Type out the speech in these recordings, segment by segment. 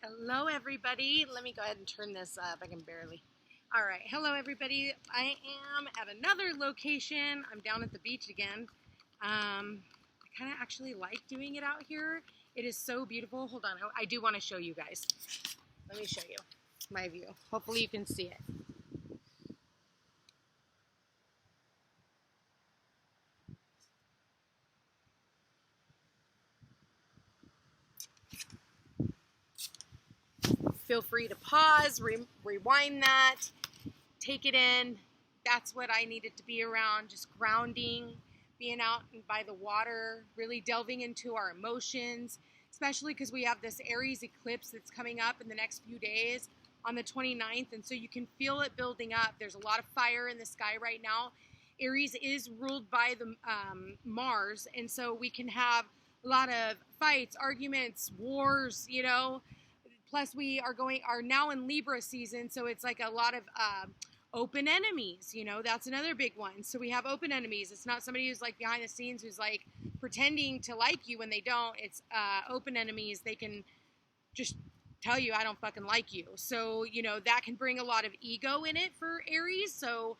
Hello, everybody. Let me go ahead and turn this up. I can barely. All right. Hello, everybody. I am at another location. I'm down at the beach again. I kind of actually like doing it out here. It is so beautiful. Hold on. I do want to show you guys. Let me show you my view. Hopefully you can see it. Feel free to pause, rewind that, take it in. That's what I needed to be around, just grounding, being out by the water, really delving into our emotions, especially because we have this Aries eclipse that's coming up in the next few days on the 29th, and so you can feel it building up. There's a lot of fire in the sky right now. Aries is ruled by the Mars, and so we can have a lot of fights, arguments, wars, you know. Plus, we are now in Libra season, so it's like a lot of open enemies, you know, that's another big one. So we have open enemies. It's not somebody who's like behind the scenes who's like pretending to like you when they don't. It's open enemies. They can just tell you, I don't fucking like you. So, you know, that can bring a lot of ego in it for Aries. So,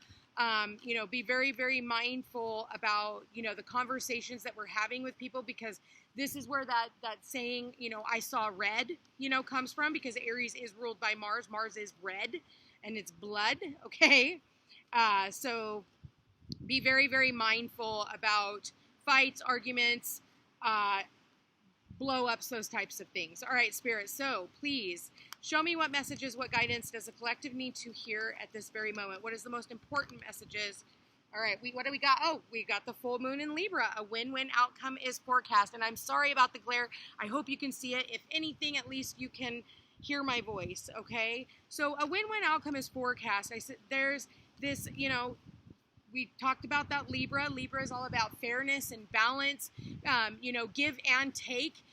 you know, be very, very mindful about, you know, the conversations that we're having with people, because this is where that saying, you know, I saw red, you know, comes from, because Aries is ruled by Mars. Mars is red and it's blood. Okay. So be very, very mindful about fights, arguments, blow ups, those types of things. All right, Spirit. So please show me what messages, what guidance does the collective need to hear at this very moment? What is the most important messages? All right, what do we got? Oh, we got the full moon in Libra. A win-win outcome is forecast. And I'm sorry about the glare. I hope you can see it. If anything, at least you can hear my voice, okay? So a win-win outcome is forecast. I said there's this, you know, we talked about that Libra. Libra is all about fairness and balance, you know, give and take.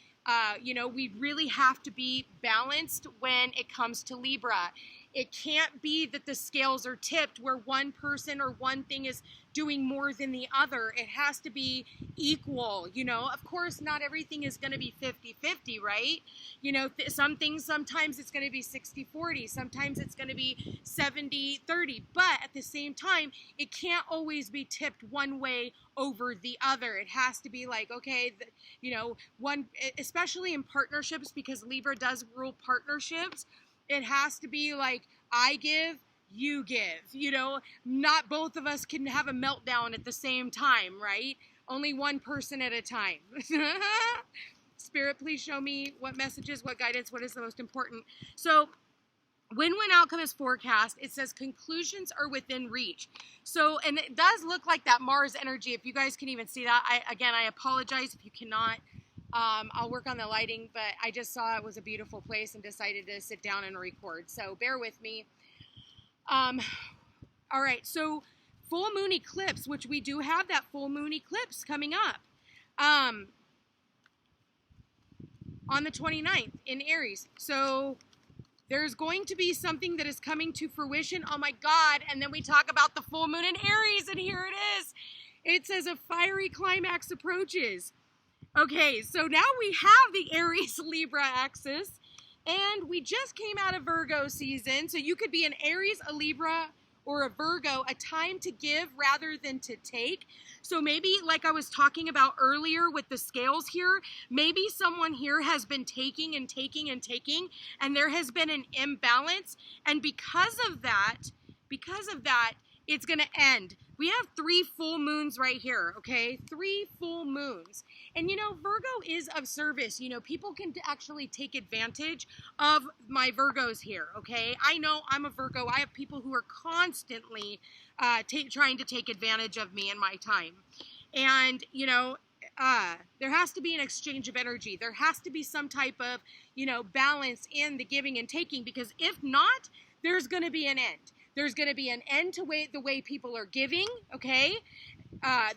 You know, we really have to be balanced when it comes to Libra. It can't be that the scales are tipped where one person or one thing is doing more than the other. It has to be equal, you know. Of course, not everything is going to be 50-50, right? You know, some things, sometimes it's going to be 60-40. Sometimes it's going to be 70-30. But at the same time, it can't always be tipped one way over the other. It has to be like, okay, you know, one, especially in partnerships, because Libra does rule partnerships. It has to be like, I give, you give, you know, not both of us can have a meltdown at the same time, right? Only one person at a time. Spirit, please show me what messages, what guidance, what is the most important. So win-win outcome is forecast. It says conclusions are within reach. So, and it does look like that Mars energy. If you guys can even see that, I apologize if you cannot. I'll work on the lighting, but I just saw it was a beautiful place and decided to sit down and record. So bear with me. All right. So full moon eclipse, which we do have that full moon eclipse coming up, on the 29th in Aries. So there's going to be something that is coming to fruition. Oh my God. And then we talk about the full moon in Aries, and here it is. It says a fiery climax approaches. Okay, so now we have the Aries-Libra axis, and we just came out of Virgo season, so you could be an Aries, a Libra, or a Virgo, a time to give rather than to take. So maybe, like I was talking about earlier with the scales here, maybe someone here has been taking and taking and taking, and there has been an imbalance, and because of that, it's going to end. We have 3 full moons right here, okay? 3 full moons. And, you know, Virgo is of service. You know, people can actually take advantage of my Virgos here, okay? I know I'm a Virgo. I have people who are constantly trying to take advantage of me and my time. And, you know, there has to be an exchange of energy. There has to be some type of, you know, balance in the giving and taking, because if not, there's going to be an end. There's going to be an end to the way people are giving, okay?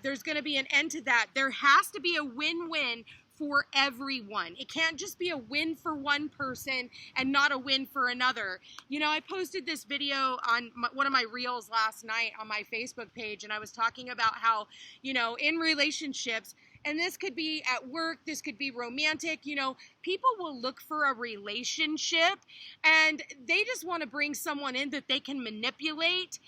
There's going to be an end to that. There has to be a win-win for everyone. It can't just be a win for one person and not a win for another. You know, I posted this video on one of my reels last night on my Facebook page, and I was talking about how, you know, in relationships, And this could be at work, this could be romantic. You know, people will look for a relationship and they just want to bring someone in that they can manipulate,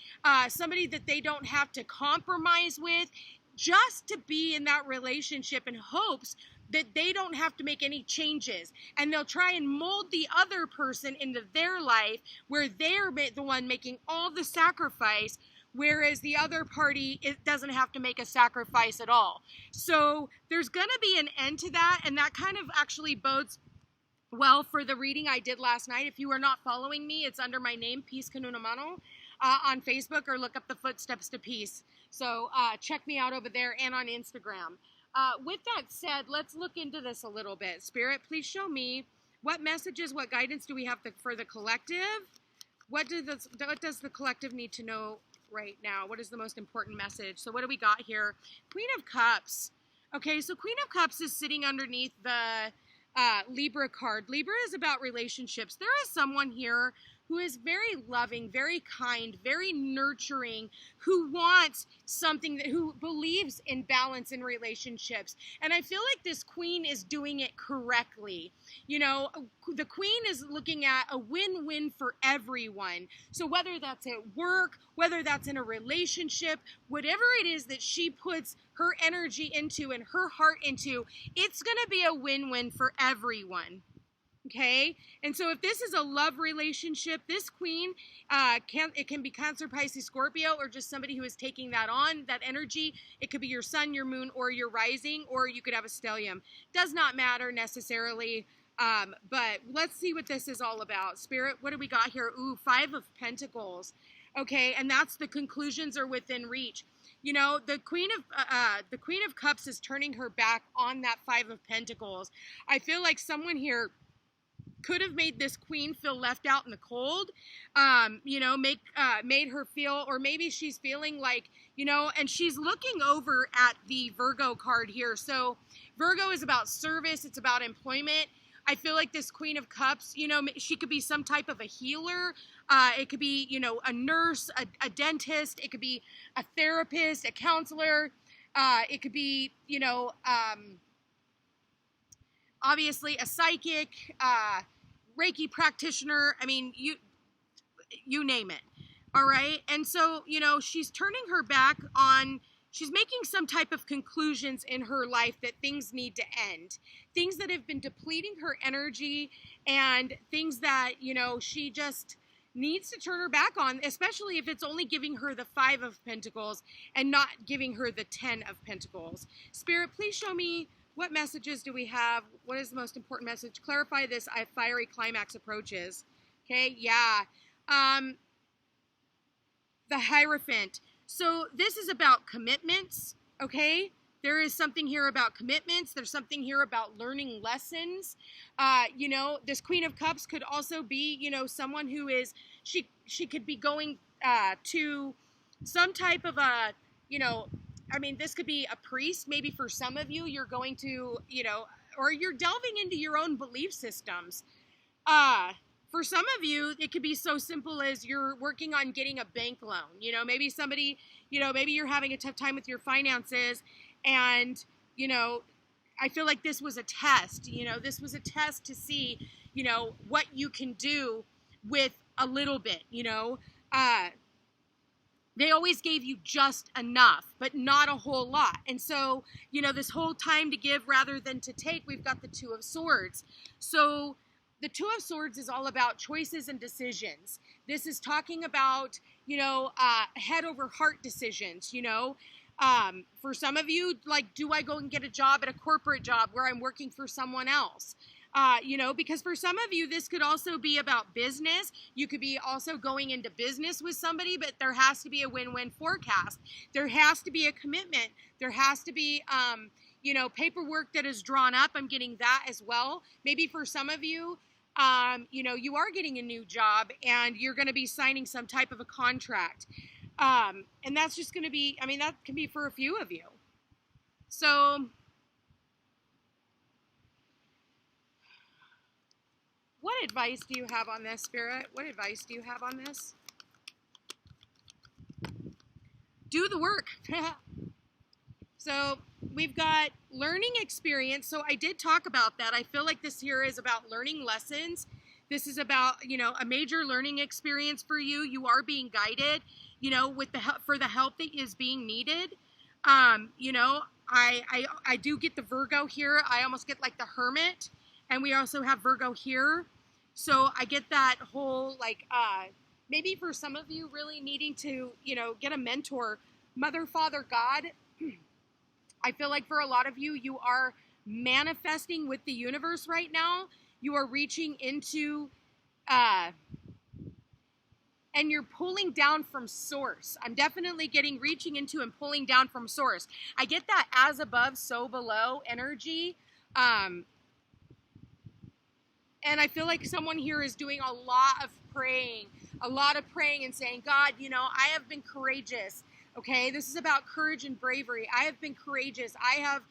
somebody that they don't have to compromise with, just to be in that relationship in hopes that they don't have to make any changes. And they'll try and mold the other person into their life where they're the one making all the sacrifice, whereas the other party, it doesn't have to make a sacrifice at all. So there's going to be an end to that, and that kind of actually bodes well for the reading I did last night. If you are not following me, it's under my name, Peace Con Una Mano, on Facebook, or look up the Footsteps to Peace. So check me out over there and on Instagram. With that said, let's look into this a little bit. Spirit, please show me what messages, what guidance do we have for the collective? What does the collective need to know right now? What is the most important message? So what do we got here? Queen of Cups. Okay, so Queen of Cups is sitting underneath the Libra card. Libra is about relationships. There is someone here who is very loving, very kind, very nurturing, who wants something, who believes in balance in relationships. And I feel like this queen is doing it correctly. You know, the queen is looking at a win-win for everyone. So whether that's at work, whether that's in a relationship, whatever it is that she puts her energy into and her heart into, it's going to be a win-win for everyone. Okay, and so if this is a love relationship, this queen, it can be Cancer, Pisces, Scorpio, or just somebody who is taking that on, that energy. It could be your sun, your moon, or your rising, or you could have a stellium. Does not matter necessarily, but let's see what this is all about. Spirit, what do we got here? Ooh, 5 of Pentacles. Okay, and that's the conclusions are within reach. You know, the Queen of Cups is turning her back on that 5 of Pentacles. I feel like someone here could have made this queen feel left out in the cold, you know, made her feel, or maybe she's feeling like, you know, and she's looking over at the Virgo card here. So Virgo is about service. It's about employment. I feel like this Queen of Cups, you know, she could be some type of a healer. It could be, you know, a nurse, a dentist. It could be a therapist, a counselor. It could be, you know, obviously a psychic, Reiki practitioner. I mean, you name it. All right. And so, you know, she's turning her back on, she's making some type of conclusions in her life that things need to end. Things that have been depleting her energy, and things that, you know, she just needs to turn her back on, especially if it's only giving her the 5 of Pentacles and not giving her the 10 of Pentacles. Spirit, please show me, what messages do we have? What is the most important message? Clarify this. Fiery climax approaches. Okay, yeah. The Hierophant. So this is about commitments, okay? There is something here about commitments. There's something here about learning lessons. You know, this Queen of Cups could also be, you know, someone who is, she could be going to some type of a, you know, I mean, this could be a priest. Maybe for some of you, you're going to, you know, or you're delving into your own belief systems. For some of you, it could be so simple as you're working on getting a bank loan. You know, maybe somebody, you know, maybe you're having a tough time with your finances, and, you know, I feel like this was a test. You know, this was a test to see, you know, what you can do with a little bit, you know. They always gave you just enough, but not a whole lot. And so, you know, this whole time to give rather than to take, we've got the 2 of Swords. So the 2 of Swords is all about choices and decisions. This is talking about, you know, head over heart decisions, you know. For some of you, like, do I go and get a job at a corporate job where I'm working for someone else? You know, because for some of you, this could also be about business. You could be also going into business with somebody, but there has to be a win-win forecast. There has to be a commitment. There has to be, you know, paperwork that is drawn up. I'm getting that as well. Maybe for some of you, you know, you are getting a new job and you're going to be signing some type of a contract. And that's just going to be, I mean, that can be for a few of you. So what advice do you have on this, Spirit? What advice do you have on this? Do the work. So we've got learning experience. So I did talk about that. I feel like this here is about learning lessons. This is about, a major learning experience for you. You are being guided, with the help, for the help that is being needed. I do get the Virgo here. I almost get like the Hermit, and we also have Virgo here. So I get that whole maybe for some of you really needing to, get a mentor, Mother, Father, God. I feel like for a lot of you, you are manifesting with the universe right now. You are reaching into, and you're pulling down from source. I'm definitely getting reaching into and pulling down from source. I get that as above, so below energy. And I feel like someone here is doing a lot of praying and saying, God, I have been courageous. Okay, this is about courage and bravery. I have been courageous. I have,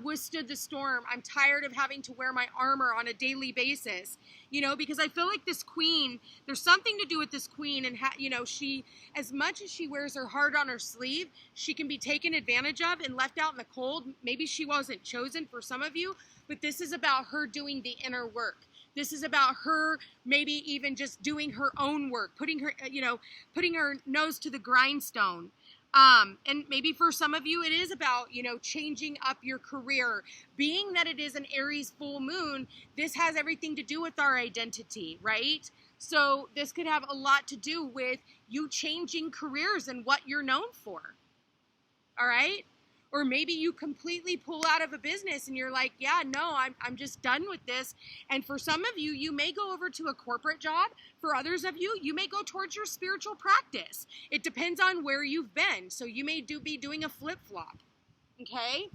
withstood the storm. I'm tired of having to wear my armor on a daily basis, because I feel like this queen, there's something to do with this queen. And, she, as much as she wears her heart on her sleeve, she can be taken advantage of and left out in the cold. Maybe she wasn't chosen for some of you, but this is about her doing the inner work. This is about her maybe even just doing her own work, putting her nose to the grindstone. And maybe for some of you, it is about, changing up your career. Being that it is an Aries full moon, this has everything to do with our identity, right? So this could have a lot to do with you changing careers and what you're known for. All right? Or maybe you completely pull out of a business and you're like, yeah, no, I'm just done with this. And for some of you, you may go over to a corporate job. For others of you, you may go towards your spiritual practice. It depends on where you've been. So you may be doing a flip-flop. Okay?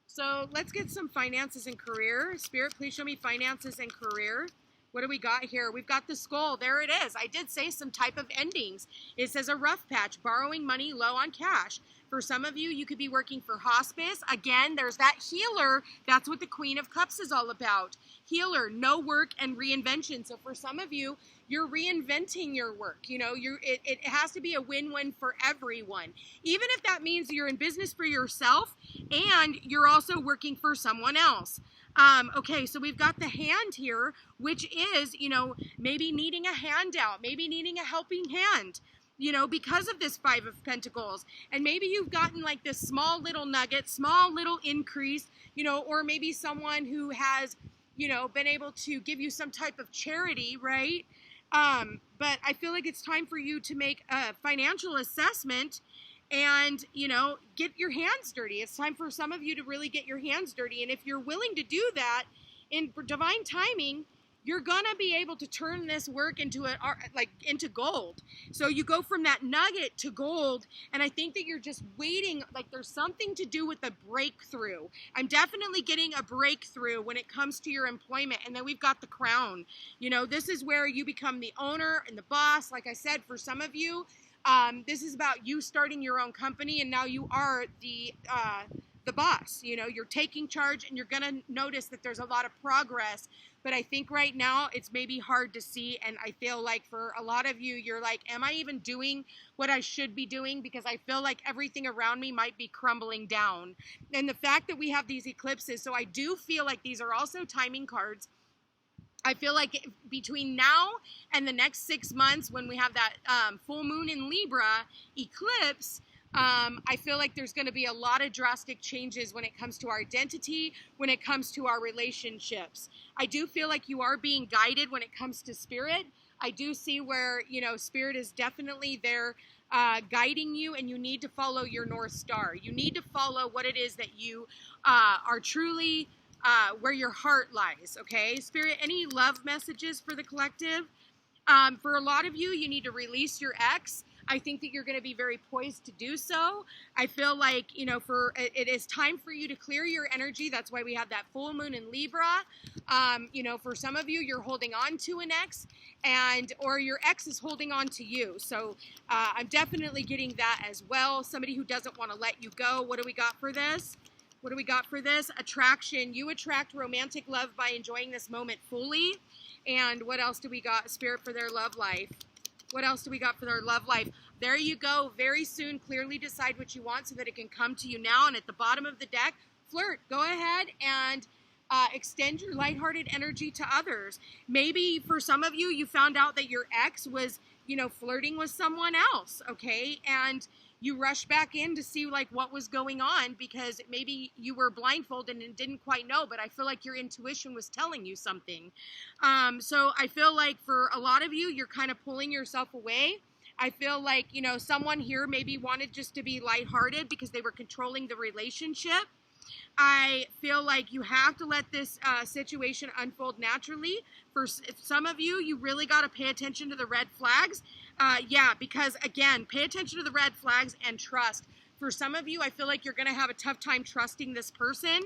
So let's get some finances and career. Spirit, please show me finances and career. What do we got here? We've got the skull. There it is. I did say some type of endings. It says a rough patch, borrowing money, low on cash. For some of you, you could be working for hospice. Again, there's that healer. That's what the Queen of Cups is all about. Healer, no work, and reinvention. So for some of you, you're reinventing your work. It has to be a win-win for everyone. Even if that means you're in business for yourself and you're also working for someone else. Okay, so we've got the hand here, which is, maybe needing a handout, maybe needing a helping hand, because of this Five of Pentacles. And maybe you've gotten like this small little nugget, small little increase, or maybe someone who has, been able to give you some type of charity, right? But I feel like it's time for you to make a financial assessment and, get your hands dirty. It's time for some of you to really get your hands dirty. And if you're willing to do that in divine timing, you're going to be able to turn this work into gold. So you go from that nugget to gold. And I think that you're just waiting, like there's something to do with a breakthrough. I'm definitely getting a breakthrough when it comes to your employment. And then we've got the crown. This is where you become the owner and the boss. Like I said, for some of you, this is about you starting your own company, and now you are the boss. You're taking charge, and you're going to notice that there's a lot of progress. But I think right now it's maybe hard to see, and I feel like for a lot of you, you're like, am I even doing what I should be doing? Because I feel like everything around me might be crumbling down. And the fact that we have these eclipses, so I do feel like these are also timing cards. I feel like between now and the next 6 months, when we have that full moon in Libra eclipse, I feel like there's going to be a lot of drastic changes when it comes to our identity, when it comes to our relationships. I do feel like you are being guided when it comes to spirit. I do see where, spirit is definitely there guiding you, and you need to follow your North Star. You need to follow what it is that you are truly where your heart lies, okay? Spirit, any love messages for the collective? For a lot of you, you need to release your ex. I think that you're going to be very poised to do so. I feel like, it is time for you to clear your energy. That's why we have that full moon in Libra. For some of you, you're holding on to an ex, or your ex is holding on to you. So I'm definitely getting that as well. Somebody who doesn't want to let you go. What do we got for this? What do we got for this? Attraction. You attract romantic love by enjoying this moment fully. And what else do we got? Spirit, for their love life. What else do we got for their love life? There you go. Very soon, clearly decide what you want so that it can come to you now. And at the bottom of the deck, flirt. Go ahead and extend your lighthearted energy to others. Maybe for some of you, you found out that your ex was, you know, flirting with someone else, okay? And you rush back in to see like what was going on because maybe you were blindfolded and didn't quite know, but I feel like your intuition was telling you something. So I feel like for a lot of you, you're kind of pulling yourself away. I feel like, you know, someone here maybe wanted just to be lighthearted because they were controlling the relationship. I feel like you have to let this situation unfold naturally. For some of you, you really got to pay attention to the red flags. Yeah, because again, pay attention to the red flags and trust. For some of you, I feel like you're going to have a tough time trusting this person,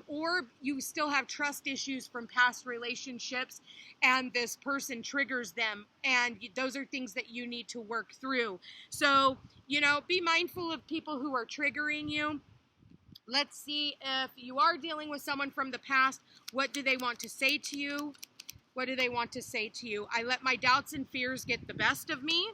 or you still have trust issues from past relationships and this person triggers them. And those are things that you need to work through. So, you know, be mindful of people who are triggering you. Let's see if you are dealing with someone from the past. What do they want to say to you? What do they want to say to you? I let my doubts and fears get the best of me.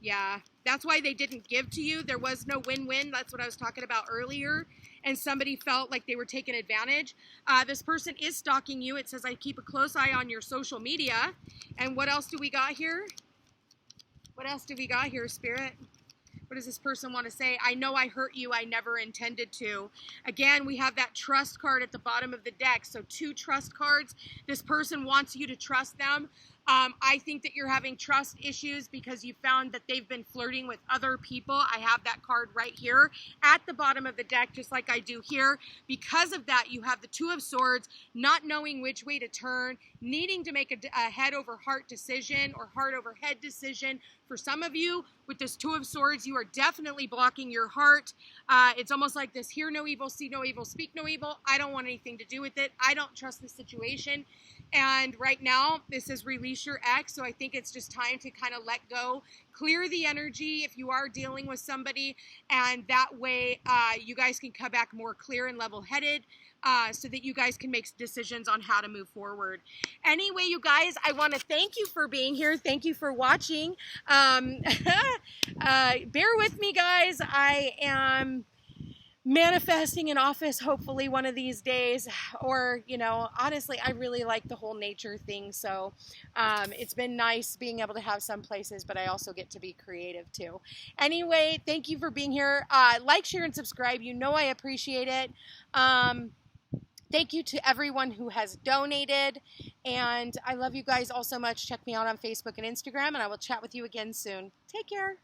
Yeah, that's why they didn't give to you. There was no win-win. That's what I was talking about earlier. And somebody felt like they were taking advantage. This person is stalking you. It says, I keep a close eye on your social media. And what else do we got here? What else do we got here, Spirit? What does this person want to say? I know I hurt you. I never intended to. Again, we have that trust card at the bottom of the deck. So 2 trust cards. This person wants you to trust them. I think that you're having trust issues because you found that they've been flirting with other people. I have that card right here at the bottom of the deck, just like I do here. Because of that, you have the 2 of Swords, not knowing which way to turn, needing to make a head over heart decision or heart over head decision. For some of you, with this 2 of Swords, you are definitely blocking your heart. It's almost like this: hear no evil, see no evil, speak no evil. I don't want anything to do with it. I don't trust the situation. And right now, this is release your ex. So I think it's just time to kind of let go, clear the energy if you are dealing with somebody. And that way, you guys can come back more clear and level-headed so that you guys can make decisions on how to move forward. Anyway, you guys, I want to thank you for being here. Thank you for watching. Bear with me, guys. I am manifesting an office hopefully one of these days, or, you know, honestly, I really like the whole nature thing. So it's been nice being able to have some places, but I also get to be creative too. Anyway, thank you for being here. Like, share, and subscribe. You know I appreciate it. Thank you to everyone who has donated, and I love you guys all so much. Check me out on Facebook and Instagram, and I will chat with you again soon. Take care.